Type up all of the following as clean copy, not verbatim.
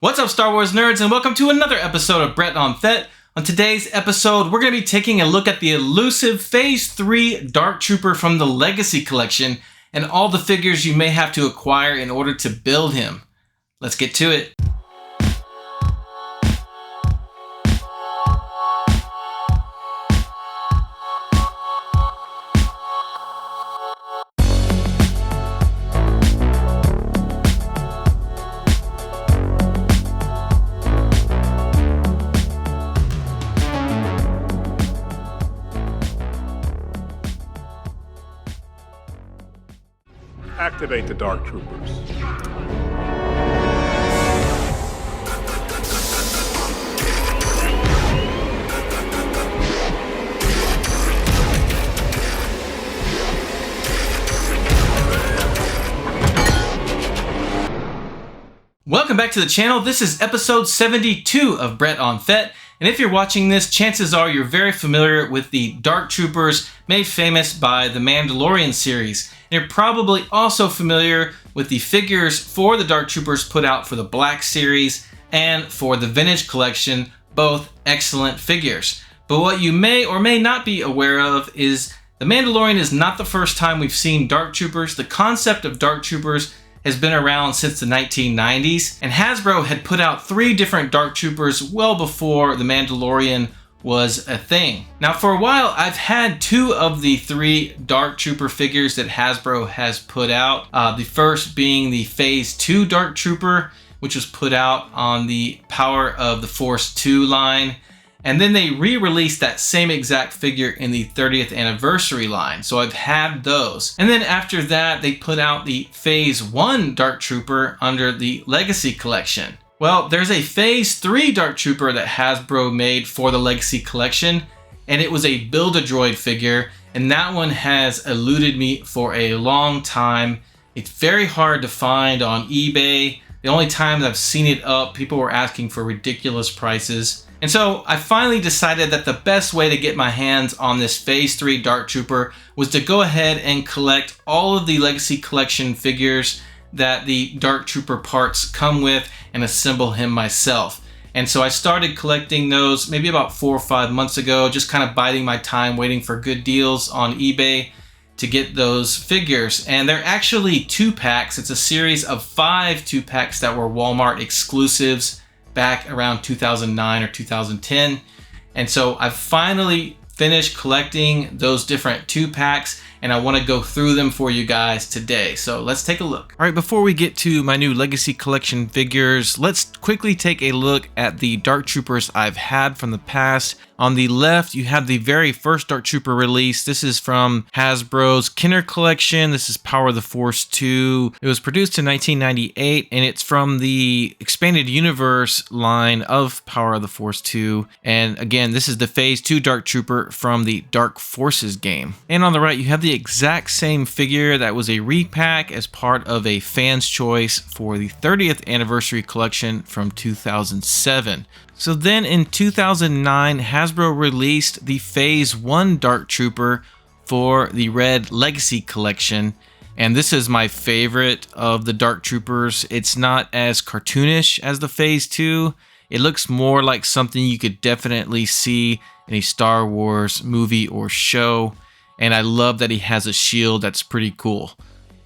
What's up, Star Wars nerds, and welcome to another episode of Brett on Fett. On today's episode, we're going to be taking a look at the elusive Phase 3 Dark Trooper from the Legacy Collection and all the figures you may have to acquire in order to build him. Let's get to it. Activate the Dark Troopers. Welcome back to the channel. This is episode 72 of Brett on Fett. And if you're watching this, chances are you're very familiar with the Dark Troopers made famous by the Mandalorian series. You're probably also familiar with the figures for the Dark Troopers put out for the Black series and for the Vintage Collection, both excellent figures. But what you may or may not be aware of is the Mandalorian is not the first time we've seen Dark Troopers. The concept of Dark Troopers has been around since the 1990s, and Hasbro had put out 3 different Dark Troopers well before the Mandalorian was a thing. Now, for a while, I've had 2 of the 3 Dark Trooper figures that Hasbro has put out. The first being the Phase 2 Dark Trooper, which was put out on the Power of the Force 2 line. And then they re-released that same exact figure in the 30th anniversary line. So I've had those. And then after that, they put out the Phase 1 Dark Trooper under the Legacy Collection. Well, there's a Phase 3 Dark Trooper that Hasbro made for the Legacy Collection, and it was a Build-A-Droid figure, and that one has eluded me for a long time. It's very hard to find on eBay. The only time that I've seen it up, people were asking for ridiculous prices. And so I finally decided that the best way to get my hands on this Phase 3 Dark Trooper was to go ahead and collect all of the Legacy Collection figures that the Dark Trooper parts come with and assemble him myself. And so I started collecting those maybe about 4 or 5 months ago, just kind of biding my time, waiting for good deals on eBay to get those figures. And they're actually 2-packs. It's a series of 5 2-packs that were Walmart exclusives back around 2009 or 2010. And so I've finally finished collecting those different 2-packs, and I want to go through them for you guys today. So let's take a look. All right, before we get to my new Legacy Collection figures, let's quickly take a look at the Dark Troopers I've had from the past. On the left, you have the very first Dark Trooper release. This is from Hasbro's Kenner Collection. This is Power of the Force 2. It was produced in 1998, and it's from the Expanded Universe line of Power of the Force 2. And again, this is the Phase 2 Dark Trooper from the Dark Forces game. And on the right, you have the exact same figure that was a repack as part of a fan's choice for the 30th anniversary collection from 2007. So then in 2009, Hasbro released the Phase 1 Dark Trooper for the Red Legacy Collection. And this is my favorite of the Dark Troopers. It's not as cartoonish as the Phase 2. It looks more like something you could definitely see in a Star Wars movie or show. And I love that he has a shield that's pretty cool.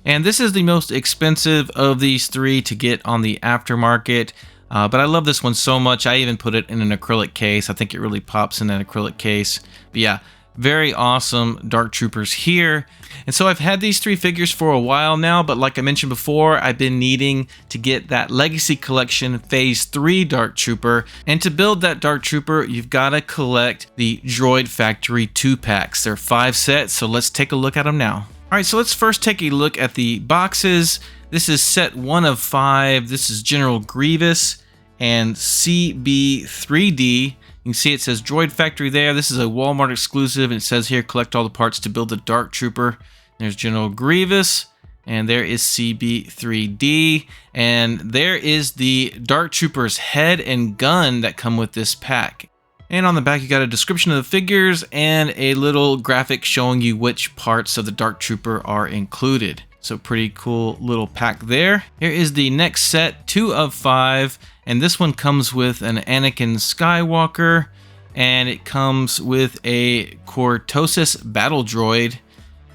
And this is the most expensive of these 3 to get on the aftermarket. But I love this one so much, I even put it in an acrylic case. I think it really pops in that acrylic case. But yeah, very awesome Dark Troopers here. And so I've had these 3 figures for a while now, but like I mentioned before, I've been needing to get that Legacy Collection Phase 3 Dark Trooper. And to build that Dark Trooper, you've got to collect the Droid Factory 2-packs. There are 5 sets, so let's take a look at them now. All right, so let's first take a look at the boxes. This is set 1 of 5. This is General Grievous and CB3D. You can see it says Droid Factory there. This is a Walmart exclusive, and it says here, collect all the parts to build the Dark Trooper. There's General Grievous, and there is CB3D, and there is the Dark Trooper's head and gun that come with this pack. And on the back, you got a description of the figures and a little graphic showing you which parts of the Dark Trooper are included. So pretty cool little pack there. Here is the next set, 2 of 5. And this one comes with an Anakin Skywalker, and it comes with a cortosis battle droid.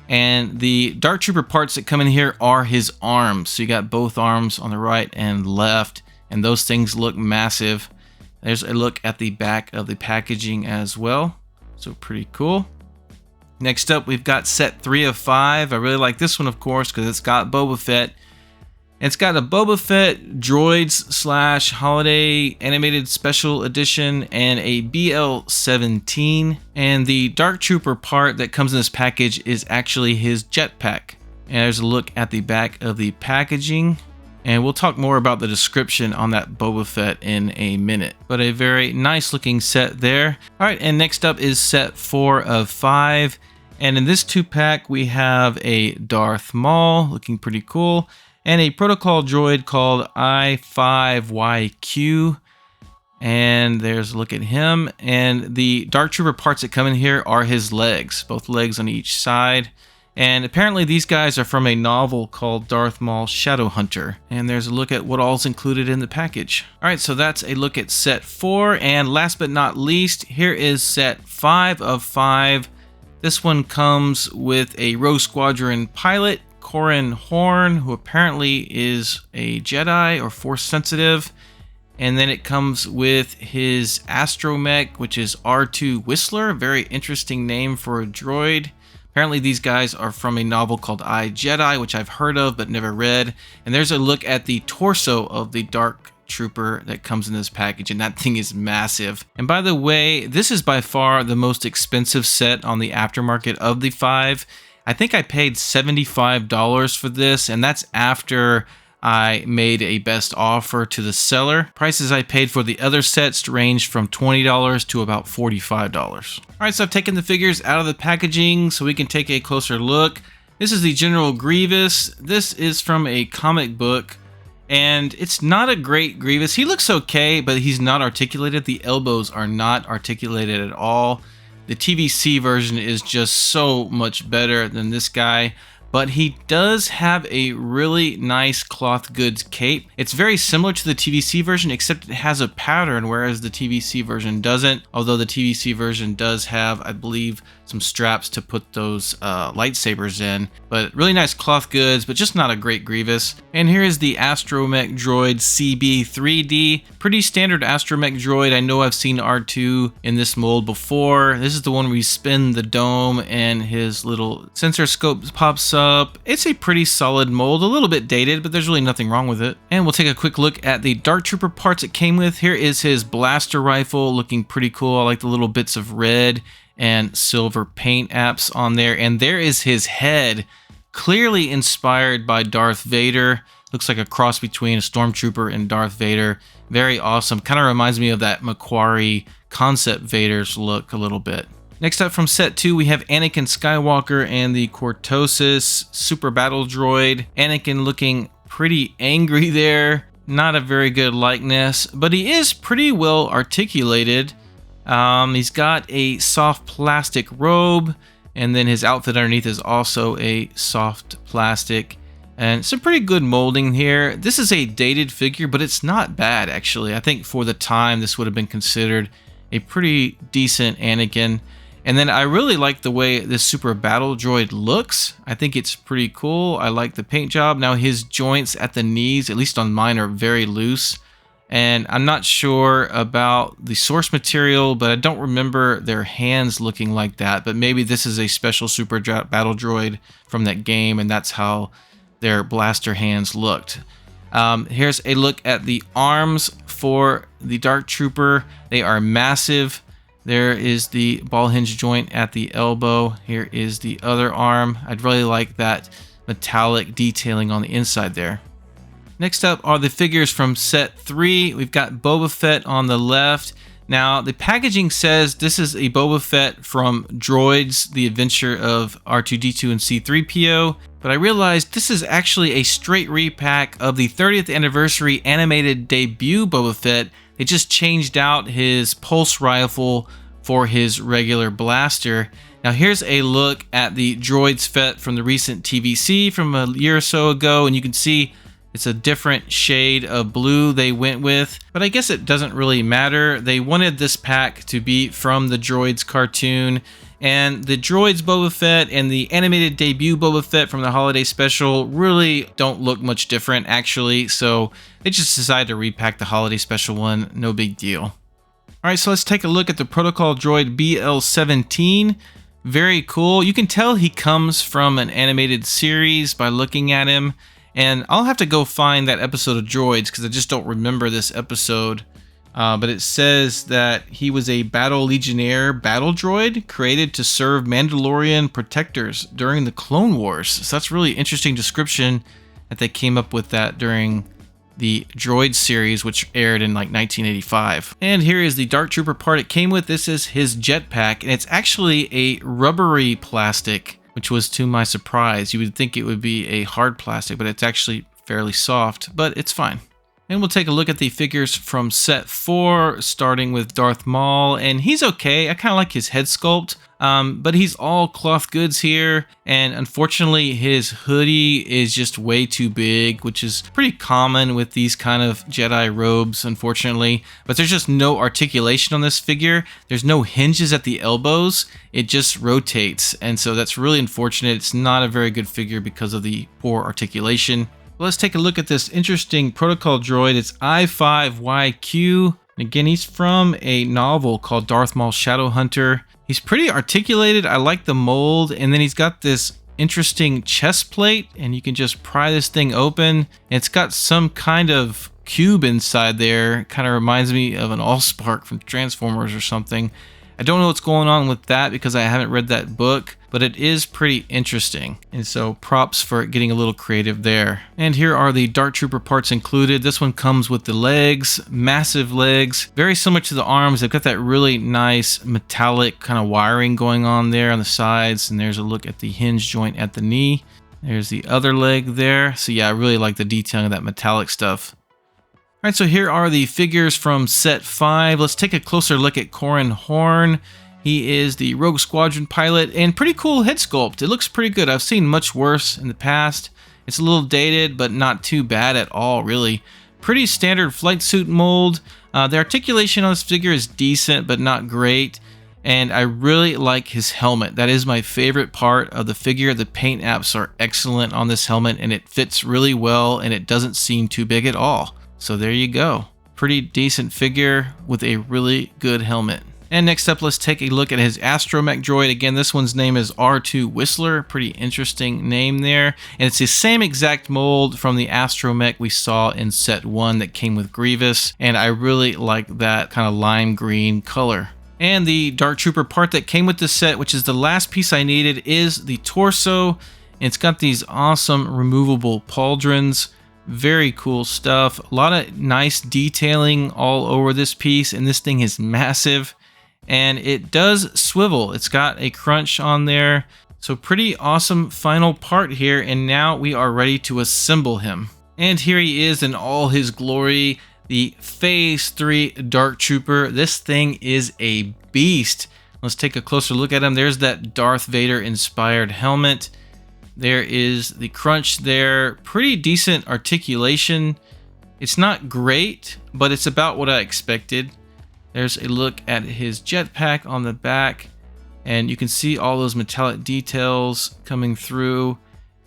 And the Dark Trooper parts that come in here are his arms. So you got both arms on the right and left, and those things look massive. There's a look at the back of the packaging as well. So pretty cool. Next up, we've got set 3 of 5. I really like this one, of course, because it's got Boba Fett. It's got a Boba Fett Droids / Holiday Animated Special Edition and a BL-17. And the Dark Trooper part that comes in this package is actually his jetpack. And there's a look at the back of the packaging. And we'll talk more about the description on that Boba Fett in a minute. But a very nice looking set there. Alright, and next up is set 4 of 5. And in this 2-pack we have a Darth Maul, looking pretty cool. And a protocol droid called I5YQ. And there's a look at him. And the Dark Trooper parts that come in here are his legs, both legs on each side. And apparently these guys are from a novel called Darth Maul Shadow Hunter. And there's a look at what all's included in the package. Alright, so that's a look at set 4. And last but not least, here is set 5 of 5. This one comes with a Rogue Squadron pilot, Corran Horn, who apparently is a Jedi or Force sensitive. And then it comes with his astromech, which is R2 Whistler. Very interesting name for a droid. Apparently these guys are from a novel called I, Jedi, which I've heard of but never read. And there's a look at the torso of the Dark Trooper that comes in this package, and that thing is massive. And by the way, this is by far the most expensive set on the aftermarket of the 5. I think I paid $75 for this, and that's after I made a best offer to the seller. Prices I paid for the other sets ranged from $20 to about $45. Alright, so I've taken the figures out of the packaging so we can take a closer look. This is the General Grievous. This is from a comic book, and it's not a great Grievous. He looks okay, but he's not articulated. The elbows are not articulated at all. The TVC version is just so much better than this guy. But he does have a really nice cloth goods cape. It's very similar to the TVC version, except it has a pattern, whereas the TVC version doesn't. Although the TVC version does have, I believe, some straps to put those lightsabers in. But really nice cloth goods, but just not a great Grievous. And here is the Astromech Droid CB3D. Pretty standard Astromech droid. I know I've seen R2 in this mold before. This is the one where you spin the dome and his little sensor scope pops up. It's a pretty solid mold, a little bit dated, but there's really nothing wrong with it. And we'll take a quick look at the Dark Trooper parts it came with. Here is his blaster rifle, looking pretty cool. I like the little bits of red and silver paint apps on there. And there is his head, clearly inspired by Darth Vader. Looks like a cross between a stormtrooper and Darth Vader. Very awesome. Kind of reminds me of that Macquarie concept Vader's look a little bit. Next up from set 2, we have Anakin Skywalker and the Cortosis Super Battle Droid. Anakin looking pretty angry there. Not a very good likeness, but he is pretty well articulated. He's got a soft plastic robe, and then his outfit underneath is also a soft plastic. And some pretty good molding here. This is a dated figure, but it's not bad, actually. I think for the time, this would have been considered a pretty decent Anakin. And then I really like the way this Super Battle Droid looks. I think it's pretty cool. I like the paint job. Now his joints at the knees, at least on mine, are very loose. And I'm not sure about the source material, but I don't remember their hands looking like that. But maybe this is a special Super Battle Droid from that game, and that's how their blaster hands looked. Here's a look at the arms for the Dark Trooper. They are massive. There is the ball hinge joint at the elbow. Here is the other arm. I'd really like that metallic detailing on the inside there. Next up are the figures from set 3. We've got Boba Fett on the left. Now, the packaging says this is a Boba Fett from Droids, the adventure of R2-D2 and C-3PO, but I realized this is actually a straight repack of the 30th anniversary animated debut Boba Fett. They just changed out his pulse rifle for his regular blaster. Now here's a look at the Droids Fett from the recent TVC from a year or so ago, and you can see It's a different shade of blue they went with, but I guess it doesn't really matter. They wanted this pack to be from the Droids cartoon, and the Droids Boba Fett and the animated debut Boba Fett from the holiday special really don't look much different, actually, so they just decided to repack the holiday special one. No big deal. Alright, so let's take a look at the protocol droid BL-17. Very cool. You can tell he comes from an animated series by looking at him. And I'll have to go find that episode of Droids because I just don't remember this episode. But it says that he was a battle legionnaire battle droid created to serve Mandalorian protectors during the Clone Wars. So that's really interesting description that they came up with that during the Droid series, which aired in like 1985. And here is the Dark Trooper part it came with. This is his jetpack, and it's actually a rubbery plastic, which was to my surprise. You would think it would be a hard plastic, but it's actually fairly soft, but it's fine. And we'll take a look at the figures from set 4, starting with Darth Maul, and he's okay. I kind of like his head sculpt, but he's all cloth goods here, and unfortunately his hoodie is just way too big, which is pretty common with these kind of Jedi robes, unfortunately. But there's just no articulation on this figure. There's no hinges at the elbows. It just rotates, and so that's really unfortunate. It's not a very good figure because of the poor articulation. Let's take a look at this interesting protocol droid. It's I5YQ. And again, he's from a novel called Darth Maul Shadow Hunter. He's pretty articulated. I like the mold. And then he's got this interesting chest plate, and you can just pry this thing open. And it's got some kind of cube inside there. Kind of reminds me of an Allspark from Transformers or something. I don't know what's going on with that because I haven't read that book, but it is pretty interesting. And so props for getting a little creative there. And here are the Dark Trooper parts included. This one comes with the legs, massive legs, very similar to the arms. They've got that really nice metallic kind of wiring going on there on the sides. And there's a look at the hinge joint at the knee. There's the other leg there. So yeah, I really like the detailing of that metallic stuff. Alright, so here are the figures from set 5. Let's take a closer look at Corran Horn. He is the Rogue Squadron pilot, and pretty cool head sculpt. It looks pretty good. I've seen much worse in the past. It's a little dated, but not too bad at all, really. Pretty standard flight suit mold. The articulation on this figure is decent, but not great. And I really like his helmet. That is my favorite part of the figure. The paint apps are excellent on this helmet, and it fits really well, and it doesn't seem too big at all. So there you go. Pretty decent figure with a really good helmet. And next up, let's take a look at his astromech droid. Again, this one's name is R2 Whistler. Pretty interesting name there. And it's the same exact mold from the astromech we saw in set 1 that came with Grievous. And I really like that kind of lime green color. And the Dark Trooper part that came with this set, which is the last piece I needed, is the torso. It's got these awesome removable pauldrons. Very cool stuff. A lot of nice detailing all over this piece, and this thing is massive. And it does swivel. It's got a crunch on there. So pretty awesome final part here, and now we are ready to assemble him. And here he is in all his glory, the Phase 3 Dark Trooper. This thing is a beast. Let's take a closer look at him. There's that Darth Vader inspired helmet. There is the crunch there. Pretty decent articulation. It's not great, but it's about what I expected. There's a look at his jetpack on the back, and you can see all those metallic details coming through.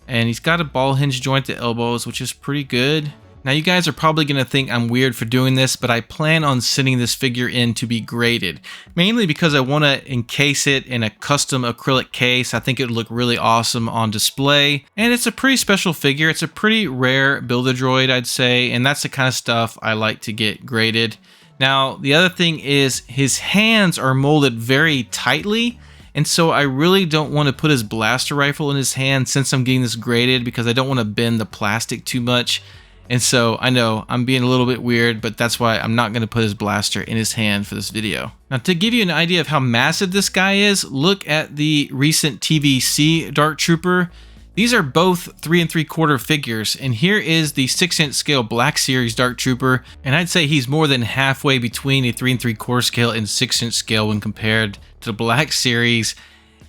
And he's got a ball hinge joint at the elbows, which is pretty good. Now you guys are probably going to think I'm weird for doing this, but I plan on sending this figure in to be graded. Mainly because I want to encase it in a custom acrylic case. I think it would look really awesome on display. And it's a pretty special figure. It's a pretty rare Build-A-Droid, I'd say. And that's the kind of stuff I like to get graded. Now, the other thing is his hands are molded very tightly. And so I really don't want to put his blaster rifle in his hand since I'm getting this graded, because I don't want to bend the plastic too much. And so I know I'm being a little bit weird, but that's why I'm not going to put his blaster in his hand for this video. Now, to give you an idea of how massive this guy is, look at the recent TVC Dark Trooper. These are both 3 3/4 figures, and here is the 6-inch scale Black Series Dark Trooper, and I'd say he's more than halfway between a 3 3/4 scale and 6-inch scale when compared to the Black Series.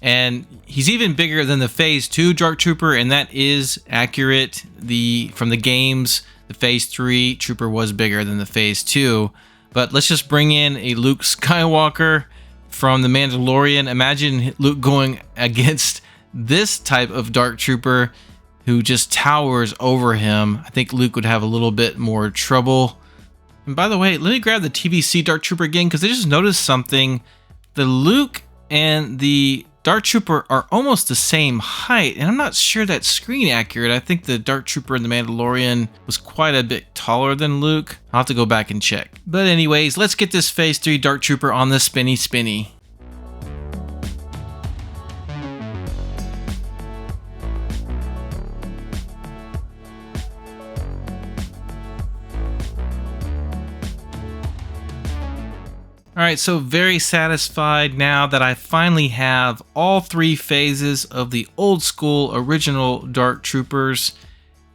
And he's even bigger than the Phase 2 Dark Trooper, and that is accurate. From the games, the Phase 3 Trooper was bigger than the Phase 2. But let's just bring in a Luke Skywalker from the Mandalorian. Imagine Luke going against this type of Dark Trooper who just towers over him. I think Luke would have a little bit more trouble. And by the way, let me grab the TVC Dark Trooper again, because I just noticed something. The Luke and the Dark Trooper are almost the same height, and I'm not sure that's screen accurate. I think the Dark Trooper in the Mandalorian was quite a bit taller than Luke. I'll have to go back and check. But anyways, let's get this Phase 3 Dark Trooper on the spinny. Alright, so very satisfied now that I finally have all 3 phases of the old school original Dark Troopers.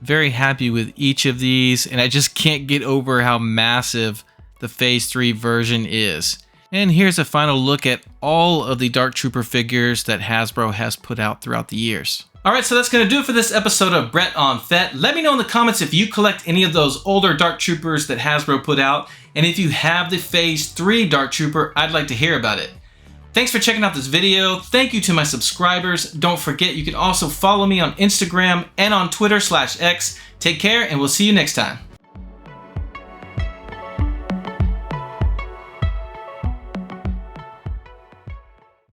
Very happy with each of these, and I just can't get over how massive the Phase 3 version is. And here's a final look at all of the Dark Trooper figures that Hasbro has put out throughout the years. Alright, so that's going to do it for this episode of Brett on Fett. Let me know in the comments if you collect any of those older Dark Troopers that Hasbro put out, and if you have the Phase 3 Dark Trooper, I'd like to hear about it. Thanks for checking out this video. Thank you to my subscribers. Don't forget, you can also follow me on Instagram and on Twitter/X. Take care, and we'll see you next time.